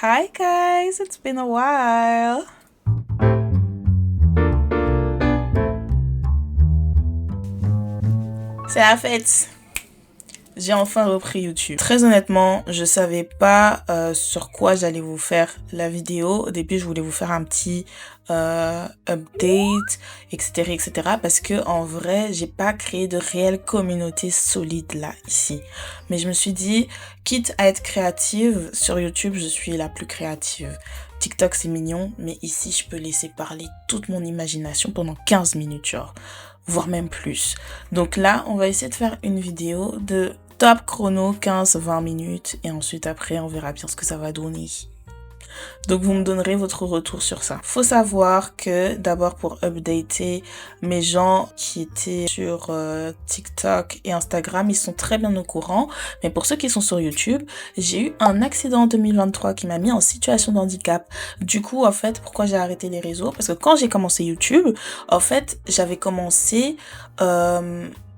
Hi guys, it's been a while. C'est la fête. J'ai enfin repris YouTube. Très honnêtement, je savais pas sur quoi j'allais vous faire la vidéo. Au début, je voulais vous faire un petit update, etc., parce que en vrai, j'ai pas créé de réelle communauté solide là, ici. Mais je me suis dit, quitte à être créative, sur YouTube, je suis la plus créative. TikTok, c'est mignon, mais ici, je peux laisser parler toute mon imagination pendant 15 minutes, genre, voire même plus. Donc là, on va essayer de faire une vidéo de top chrono 15-20 minutes et ensuite après on verra bien ce que ça va donner. Donc vous me donnerez votre retour sur ça. Faut savoir que d'abord pour updater mes gens qui étaient sur TikTok et Instagram, ils sont très bien au courant. Mais pour ceux qui sont sur YouTube, j'ai eu un accident en 2023 qui m'a mis en situation de handicap. Du coup, en fait, pourquoi j'ai arrêté les réseaux? Parce que quand j'ai commencé YouTube, en fait, j'avais commencé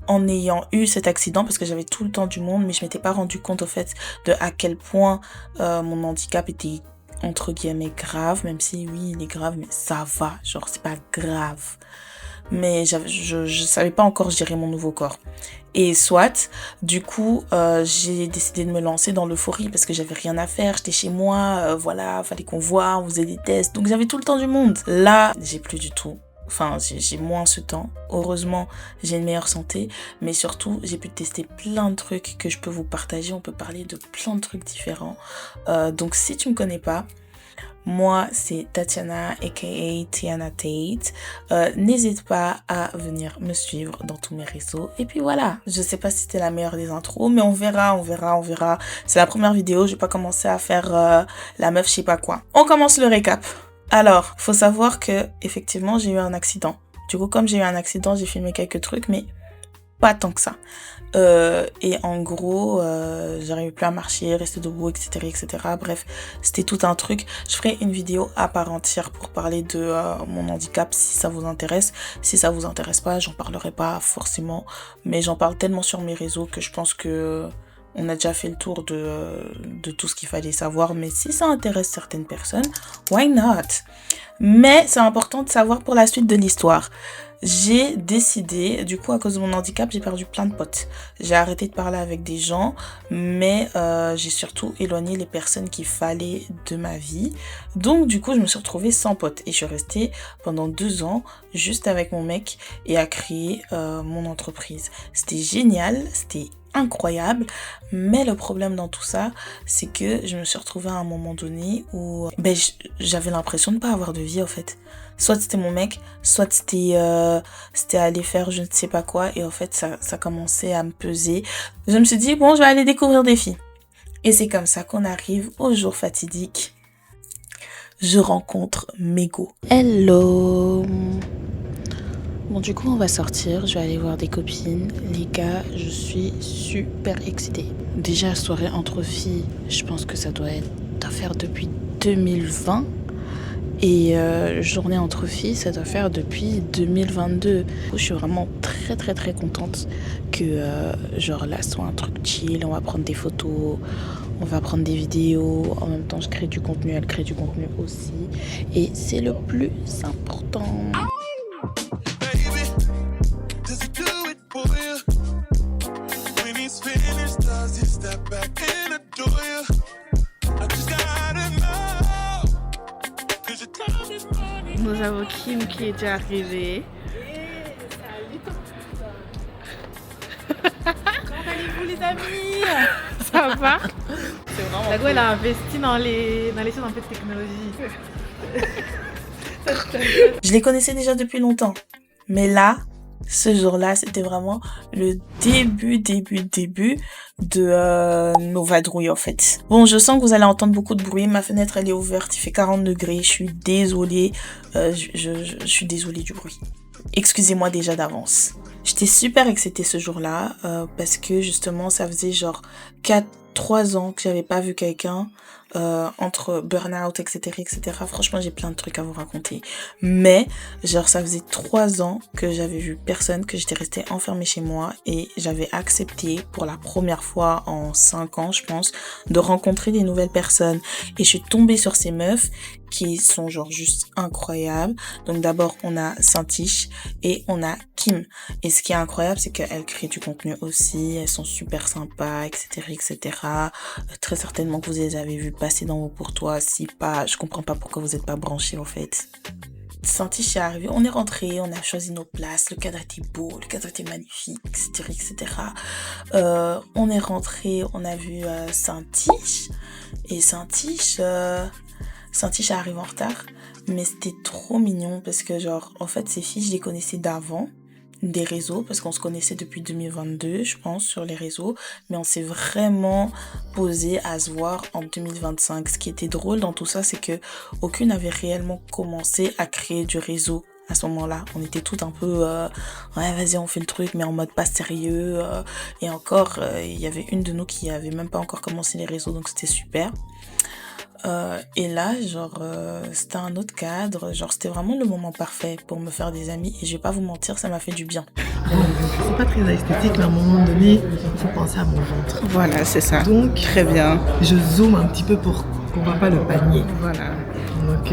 en ayant eu cet accident parce que j'avais tout le temps du monde, mais je m'étais pas rendu compte au fait de à quel point mon handicap était entre guillemets grave, même si oui il est grave, mais ça va, genre c'est pas grave. Mais je savais pas encore gérer mon nouveau corps. Et soit, du coup, j'ai décidé de me lancer dans l'euphorie parce que j'avais rien à faire, j'étais chez moi, voilà, fallait qu'on voit, on faisait des tests, donc j'avais tout le temps du monde. Là, j'ai plus du tout. Enfin, j'ai moins ce temps. Heureusement, j'ai une meilleure santé. Mais surtout, j'ai pu tester plein de trucs que je peux vous partager. On peut parler de plein de trucs différents. Donc, si tu me connais pas, moi, c'est Tatiana, aka Tiana Tate. N'hésite pas à venir me suivre dans tous mes réseaux. Et puis voilà, je sais pas si c'était la meilleure des intros, mais on verra. C'est la première vidéo, je vais pas commencer à faire la meuf je sais pas quoi. On commence le récap. Alors, faut savoir que effectivement, j'ai eu un accident. Du coup, comme j'ai eu un accident, j'ai filmé quelques trucs, mais pas tant que ça. Et en gros, j'arrivais plus à marcher, rester debout, etc. Bref, c'était tout un truc. Je ferai une vidéo à part entière pour parler de mon handicap si ça vous intéresse. Si ça vous intéresse pas, j'en parlerai pas forcément. Mais j'en parle tellement sur mes réseaux que je pense que on a déjà fait le tour de tout ce qu'il fallait savoir. Mais si ça intéresse certaines personnes, why not? Mais c'est important de savoir pour la suite de l'histoire. J'ai décidé, du coup à cause de mon handicap, j'ai perdu plein de potes. J'ai arrêté de parler avec des gens, mais j'ai surtout éloigné les personnes qu'il fallait de ma vie. Donc du coup je me suis retrouvée sans potes et je suis restée pendant 2 ans juste avec mon mec et à créer mon entreprise. C'était génial, c'était incroyable, mais le problème dans tout ça, c'est que je me suis retrouvée à un moment donné où j'avais l'impression de pas avoir de vie en fait. Soit c'était mon mec, soit c'était aller faire je ne sais pas quoi, et en fait ça commençait à me peser. Je me suis dit bon, je vais aller découvrir des filles. Et c'est comme ça qu'on arrive au jour fatidique. Je rencontre Mego. Hello. Bon, du coup, on va sortir. Je vais aller voir des copines. Les gars, je suis super excitée. Déjà, soirée entre filles, je pense que ça doit faire depuis 2020. Et journée entre filles, ça doit faire depuis 2022. Je suis vraiment très très très contente que genre là soit un truc chill. On va prendre des photos, on va prendre des vidéos. En même temps, je crée du contenu, elle crée du contenu aussi. Et c'est le plus important. Nous avons Kim qui est déjà arrivée. Comment allez-vous les amis? Ça va? C'est vraiment la go, elle a investi dans les choses un peu de technologie. Je les connaissais déjà depuis longtemps. Mais là, ce jour-là, c'était vraiment le début de nos vadrouilles en fait. Bon, je sens que vous allez entendre beaucoup de bruit. Ma fenêtre, elle est ouverte. Il fait 40 degrés. Je suis désolée. Je suis désolée du bruit. Excusez-moi déjà d'avance. J'étais super excitée ce jour-là parce que justement, ça faisait genre 3 ans que j'avais pas vu quelqu'un entre burn-out, etc., etc. Franchement, j'ai plein de trucs à vous raconter. Mais, genre, ça faisait 3 ans que j'avais vu personne, que j'étais restée enfermée chez moi et j'avais accepté pour la première fois en 5 ans, je pense, de rencontrer des nouvelles personnes. Et je suis tombée sur ces meufs qui sont genre juste incroyables. Donc d'abord, on a Saint-Tiche et on a Kim. Et ce qui est incroyable, c'est qu'elles créent du contenu aussi, elles sont super sympas, etc., etc. Très certainement que vous les avez vues passer dans vos pour toi. Si pas, je comprends pas pourquoi vous n'êtes pas branchés en fait. Saint-Tiche est arrivé, on est rentré, on a choisi nos places, le cadre était beau, le cadre était magnifique, etc., etc. On est rentré, on a vu Saint-Tiche, et Saint-Tiche arrive en retard, mais c'était trop mignon parce que genre, en fait, ces filles, je les connaissais d'avant, des réseaux, parce qu'on se connaissait depuis 2022, je pense, sur les réseaux, mais on s'est vraiment posé à se voir en 2025. Ce qui était drôle dans tout ça, c'est que aucune avait réellement commencé à créer du réseau à ce moment-là. On était toutes un peu, ouais, vas-y, on fait le truc, mais en mode pas sérieux. Et encore, il y avait une de nous qui avait même pas encore commencé les réseaux, donc c'était super. Et là, genre, c'était un autre cadre. Genre, c'était vraiment le moment parfait pour me faire des amis. Et je vais pas vous mentir, ça m'a fait du bien. C'est pas très esthétique, mais à un moment donné, il faut penser à mon ventre. Voilà, c'est ça. Donc, très bien. Je zoome un petit peu pour qu'on voit pas le panier. Voilà. Donc,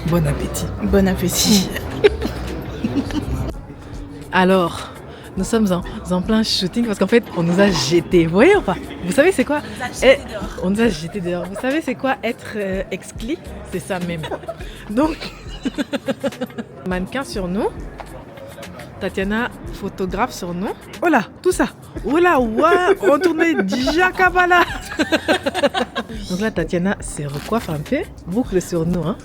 bon appétit. Bon appétit. Alors, nous sommes en plein shooting parce qu'en fait, on nous a jetés. Vous voyez ou pas? Vous savez c'est quoi? On nous a jetés dehors. Vous savez c'est quoi être exclu? C'est ça même. Donc, mannequin sur nous. Tatiana, photographe sur nous. Oh là, tout ça. Oh là, ouais, on tournait Jakabala. Donc là, Tatiana se recoiffe un peu. Boucle sur nous, hein.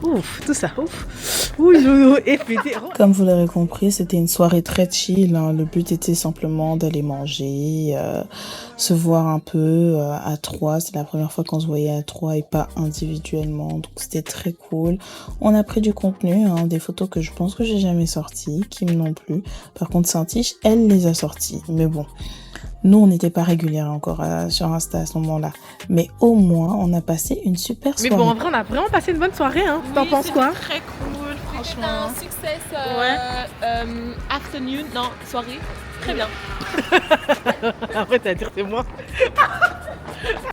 Ouf, tout ça, ouf. Ouh, et pété. Comme vous l'aurez compris, c'était une soirée très chill, hein. Le but était simplement d'aller manger, se voir un peu à 3. C'est la première fois qu'on se voyait à 3 et pas individuellement. Donc c'était très cool. On a pris du contenu, hein, des photos que je pense que j'ai jamais sorties, Kim non plus. Par contre, Saint-Tiche, elle les a sorties. Mais bon. Nous, on n'était pas régulières encore sur Insta à ce moment-là. Mais au moins, on a passé une super soirée. Mais bon, en vrai, on a vraiment passé une bonne soirée. Hein. T'en penses quoi? Très cool, franchement. Un succès afternoon, non, soirée. Très bien. Après, t'as dit c'est moi.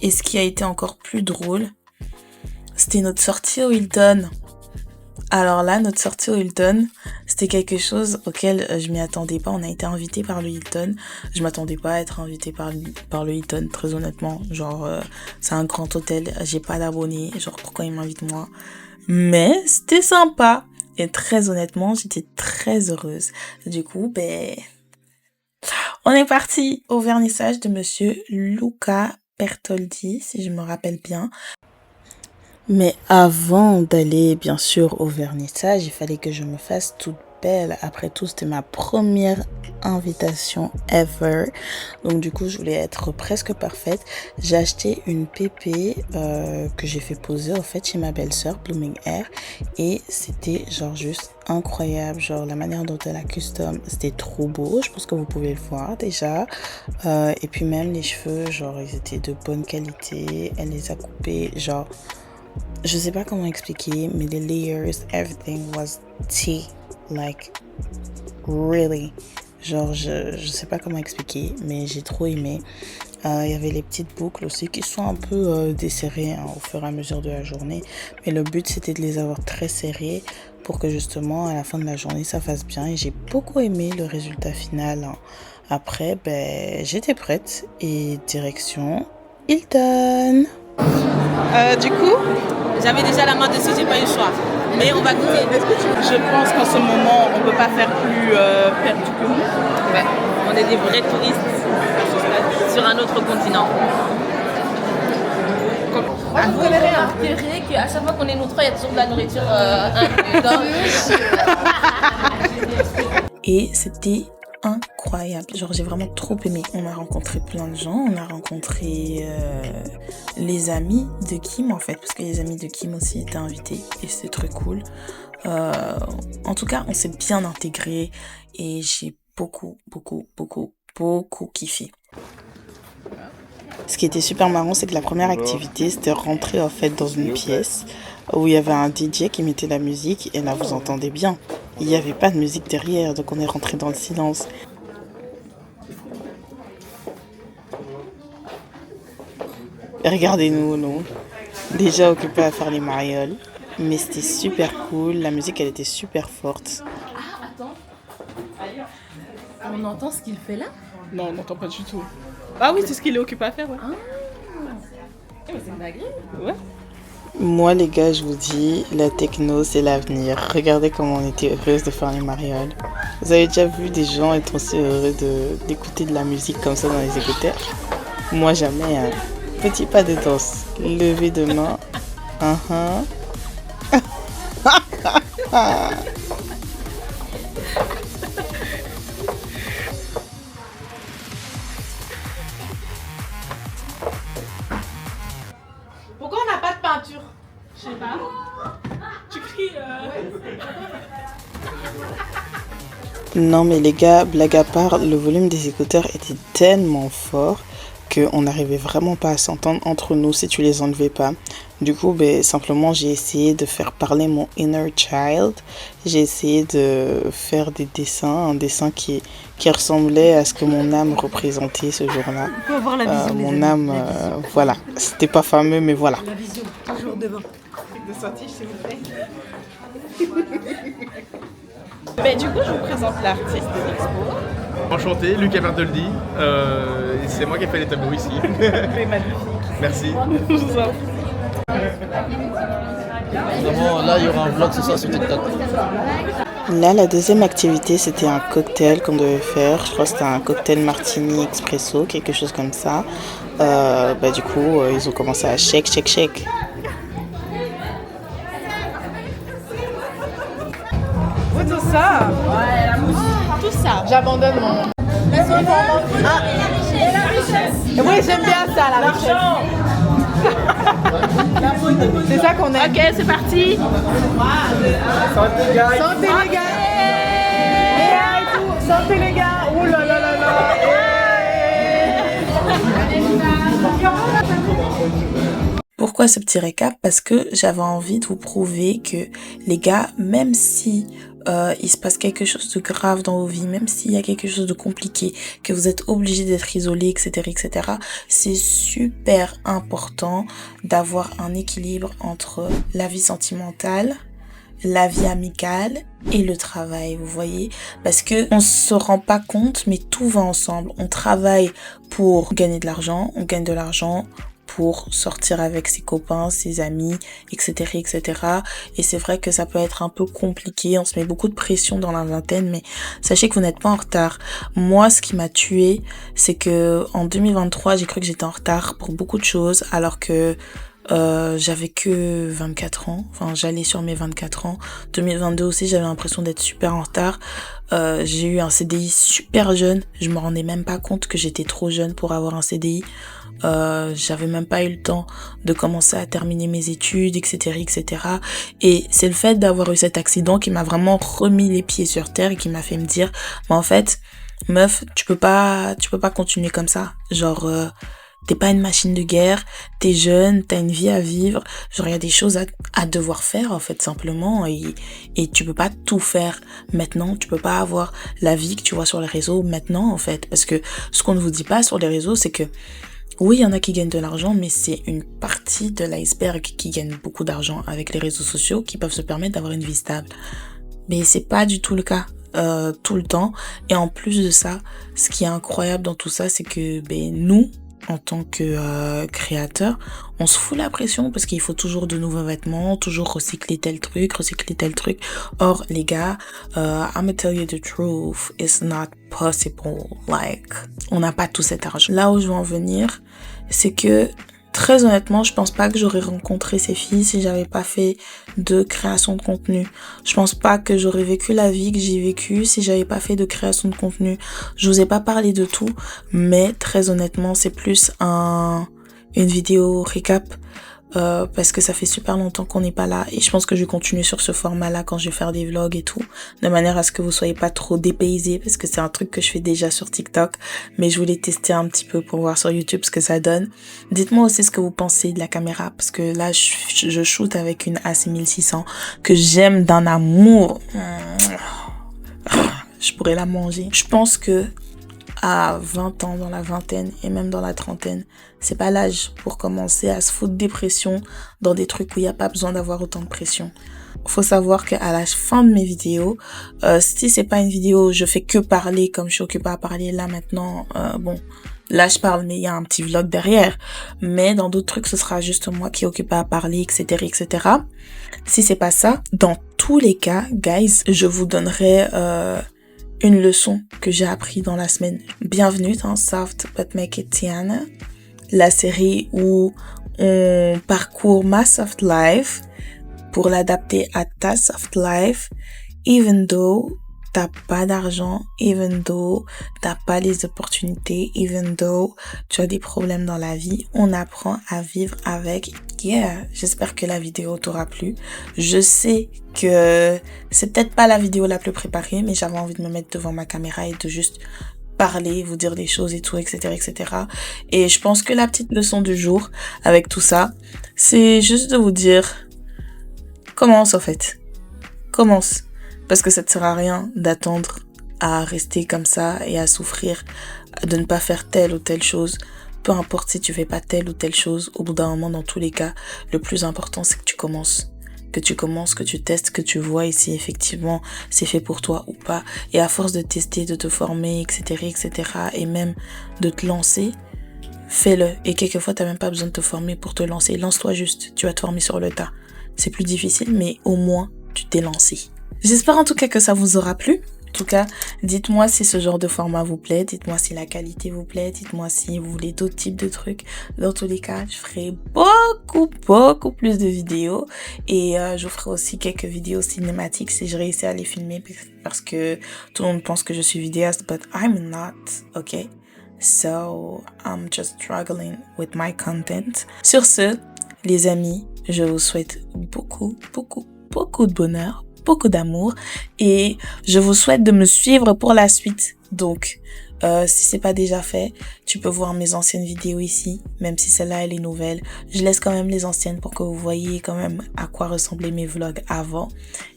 Et ce qui a été encore plus drôle, c'était notre sortie au Hilton. Alors là, notre sortie au Hilton, c'était quelque chose auquel je m'y attendais pas. On a été invités par le Hilton. Je m'attendais pas à être invitée par le Hilton, très honnêtement. Genre, c'est un grand hôtel, j'ai pas d'abonnés. Genre, pourquoi ils m'invitent moi? Mais c'était sympa. Et très honnêtement, j'étais très heureuse. Du coup, on est parti au vernissage de monsieur Luca Bertoldi, si je me rappelle bien. Mais avant d'aller, bien sûr, au vernissage, il fallait que je me fasse toute belle. Après tout, c'était ma première invitation ever. Donc, du coup, je voulais être presque parfaite. J'ai acheté une pépé que j'ai fait poser, en fait, chez ma belle-sœur, Blooming Hair. Et c'était, genre, juste incroyable. Genre, la manière dont elle a custom, c'était trop beau. Je pense que vous pouvez le voir, déjà. Et puis, même les cheveux, genre, ils étaient de bonne qualité. Elle les a coupés, genre... Je sais pas comment expliquer, mais les layers, everything was tea, like, really. Genre, je sais pas comment expliquer, mais j'ai trop aimé. Il y avait les petites boucles aussi qui sont un peu desserrées, hein, au fur et à mesure de la journée. Mais le but, c'était de les avoir très serrées pour que justement, à la fin de la journée, ça fasse bien. Et j'ai beaucoup aimé le résultat final, hein. Après, j'étais prête et direction Hilton. Du coup, J'avais déjà la main dessus, j'ai pas eu le choix. Mais on va goûter. je pense qu'en ce moment, on peut pas faire plus perdu que nous. Ouais, on est des vrais touristes sur un autre continent. Vous avez remarqué qu'à chaque fois qu'on est nous trois, il y a toujours de la nourriture Et c'était incroyable. Genre, j'ai vraiment trop aimé. On a rencontré plein de gens. On a rencontré les amis de Kim, en fait, parce que les amis de Kim aussi étaient invités. Et c'était très cool. En tout cas, on s'est bien intégrés. Et j'ai beaucoup kiffé. Ce qui était super marrant, c'est que la première activité, c'était rentrer en fait dans une pièce où il y avait un DJ qui mettait la musique et là vous entendez bien. Il n'y avait pas de musique derrière, donc on est rentré dans le silence. Et regardez-nous, nous, déjà occupés à faire les marioles. Mais c'était super cool, la musique elle était super forte. On entend ce qu'il fait là? Non, on n'entend pas du tout. Ah oui, c'est ce qu'il est occupé à faire, ouais. C'est une dinguerie. Ouais. Moi les gars, je vous dis, la techno c'est l'avenir. Regardez comment on était heureuse de faire les marioles. Vous avez déjà vu des gens être aussi heureux d'écouter de la musique comme ça dans les écouteurs? Moi jamais, hein. Petit pas de danse, lever de main. Pourquoi on n'a pas de peinture? Je sais pas. Tu cries. Non mais les gars, blague à part, le volume des écouteurs était tellement fort qu'on n'arrivait vraiment pas à s'entendre entre nous si tu les enlevais pas. Du coup, simplement j'ai essayé de faire parler mon inner child. J'ai essayé de faire des dessins, un dessin qui ressemblait à ce que mon âme représentait ce jour-là. On peut avoir la vision, les Mon amis. âme, voilà, c'était pas fameux mais voilà. La vision, toujours devant. De sortie, s'il vous plaît. Du coup, je vous présente l'artiste de l'expo. Enchanté, Lucas Bertoldi. C'est moi qui ai fait les tableaux ici. C'est magnifique. Merci. Je vous en prie. Vraiment, là, il y aura un vlog ce soir sur TikTok. Là, la deuxième activité, c'était un cocktail qu'on devait faire. Je crois que c'était un cocktail martini expresso, quelque chose comme ça. Du coup, ils ont commencé à shake. Vous tout ça? Tout ça. J'abandonne mon. Oui, j'aime bien ça, la richesse. C'est ça qu'on aime. Ok, c'est parti. Santé les gars. Santé les gars. Ouh là là là là. Pourquoi ce petit récap? Parce que j'avais envie de vous prouver que les gars, même si il se passe quelque chose de grave dans vos vies, même s'il y a quelque chose de compliqué, que vous êtes obligé d'être isolé, etc., c'est super important d'avoir un équilibre entre la vie sentimentale, la vie amicale et le travail, vous voyez, parce que on se rend pas compte, mais tout va ensemble. On travaille pour gagner de l'argent, on gagne de l'argent pour sortir avec ses copains, ses amis, etc. Et c'est vrai que ça peut être un peu compliqué, on se met beaucoup de pression dans la vingtaine, mais sachez que vous n'êtes pas en retard. Moi, ce qui m'a tuée, c'est que en 2023, j'ai cru que j'étais en retard pour beaucoup de choses, alors que j'avais que 24 ans, enfin j'allais sur mes 24 ans. 2022 aussi, j'avais l'impression d'être super en retard. J'ai eu un CDI super jeune, je me rendais même pas compte que j'étais trop jeune pour avoir un CDI. J'avais même pas eu le temps de commencer à terminer mes études, etc. Et c'est le fait d'avoir eu cet accident qui m'a vraiment remis les pieds sur terre et qui m'a fait me dire, mais en fait, meuf, tu peux pas continuer comme ça. Genre, t'es pas une machine de guerre, t'es jeune, t'as une vie à vivre, genre il y a des choses à devoir faire en fait simplement et tu peux pas tout faire maintenant, tu peux pas avoir la vie que tu vois sur les réseaux maintenant en fait, parce que ce qu'on ne vous dit pas sur les réseaux c'est que oui, il y en a qui gagnent de l'argent, mais c'est une partie de l'iceberg qui gagne beaucoup d'argent avec les réseaux sociaux qui peuvent se permettre d'avoir une vie stable. Mais c'est pas du tout le cas tout le temps. Et en plus de ça, ce qui est incroyable dans tout ça, c'est que nous, en tant que créateurs, on se fout la pression parce qu'il faut toujours de nouveaux vêtements, toujours recycler tel truc. Or, les gars, I'm gonna tell you the truth, it's not possible. Like, on n'a pas tout cet argent. Là où je veux en venir, c'est que très honnêtement, je pense pas que j'aurais rencontré ces filles si j'avais pas fait de création de contenu. Je pense pas que j'aurais vécu la vie que j'ai vécue si j'avais pas fait de création de contenu. Je vous ai pas parlé de tout, mais très honnêtement, c'est plus une vidéo récap parce que ça fait super longtemps qu'on n'est pas là et je pense que je vais continuer sur ce format-là quand je vais faire des vlogs et tout, de manière à ce que vous soyez pas trop dépaysés parce que c'est un truc que je fais déjà sur TikTok, mais je voulais tester un petit peu pour voir sur YouTube ce que ça donne. Dites-moi aussi ce que vous pensez de la caméra parce que là je shoot avec une A6600 que j'aime d'un amour. Je pourrais la manger. Je pense que à 20 ans, dans la vingtaine et même dans la trentaine, c'est pas l'âge pour commencer à se foutre des pressions dans des trucs où il n'y a pas besoin d'avoir autant de pression. Faut savoir qu'à la fin de mes vidéos, si c'est pas une vidéo où je fais que parler comme je suis occupée à parler là maintenant, là je parle mais il y a un petit vlog derrière. Mais dans d'autres trucs, ce sera juste moi qui est occupée à parler, etc., etc. Si c'est pas ça, dans tous les cas, guys, je vous donnerai une leçon que j'ai appris dans la semaine. Bienvenue dans Soft But Make It Tiana, la série où on parcourt ma soft life pour l'adapter à ta soft life, even though t'as pas d'argent, even though t'as pas les opportunités, even though tu as des problèmes dans la vie, on apprend à vivre avec. Yeah, j'espère que la vidéo t'aura plu. Je sais que c'est peut-être pas la vidéo la plus préparée, mais j'avais envie de me mettre devant ma caméra et de juste parler, vous dire des choses et tout, etc., etc. Et je pense que la petite leçon du jour avec tout ça, c'est juste de vous dire, commence en fait. Commence. Parce que ça te sert à rien d'attendre à rester comme ça et à souffrir de ne pas faire telle ou telle chose. Peu importe si tu fais pas telle ou telle chose, au bout d'un moment, dans tous les cas, le plus important, c'est que tu commences. Que tu commences, que tu testes, que tu vois si effectivement c'est fait pour toi ou pas. Et à force de tester, de te former, etc., etc., et même de te lancer, fais-le. Et quelquefois, t'as même pas besoin de te former pour te lancer. Lance-toi juste, tu vas te former sur le tas. C'est plus difficile, mais au moins, tu t'es lancé. J'espère en tout cas que ça vous aura plu. En tout cas, dites-moi si ce genre de format vous plaît, dites-moi si la qualité vous plaît, dites-moi si vous voulez d'autres types de trucs. Dans tous les cas, je ferai beaucoup plus de vidéos et je vous ferai aussi quelques vidéos cinématiques si je réussis à les filmer parce que tout le monde pense que je suis vidéaste, but I'm not, okay? So, I'm just struggling with my content. Sur ce, les amis, je vous souhaite beaucoup de bonheur, beaucoup d'amour et je vous souhaite de me suivre pour la suite. Donc, si c'est pas déjà fait, tu peux voir mes anciennes vidéos ici, même si celle-là elle est nouvelle. Je laisse quand même les anciennes pour que vous voyez quand même à quoi ressemblaient mes vlogs avant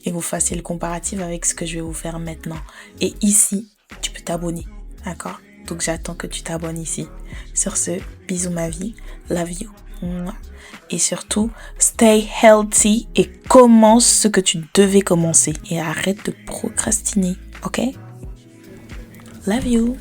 et vous fassiez le comparatif avec ce que je vais vous faire maintenant. Et ici, tu peux t'abonner, d'accord? Donc j'attends que tu t'abonnes ici. Sur ce, bisous ma vie, love you. Et surtout, stay healthy et commence ce que tu devais commencer. Et arrête de procrastiner, ok? Love you.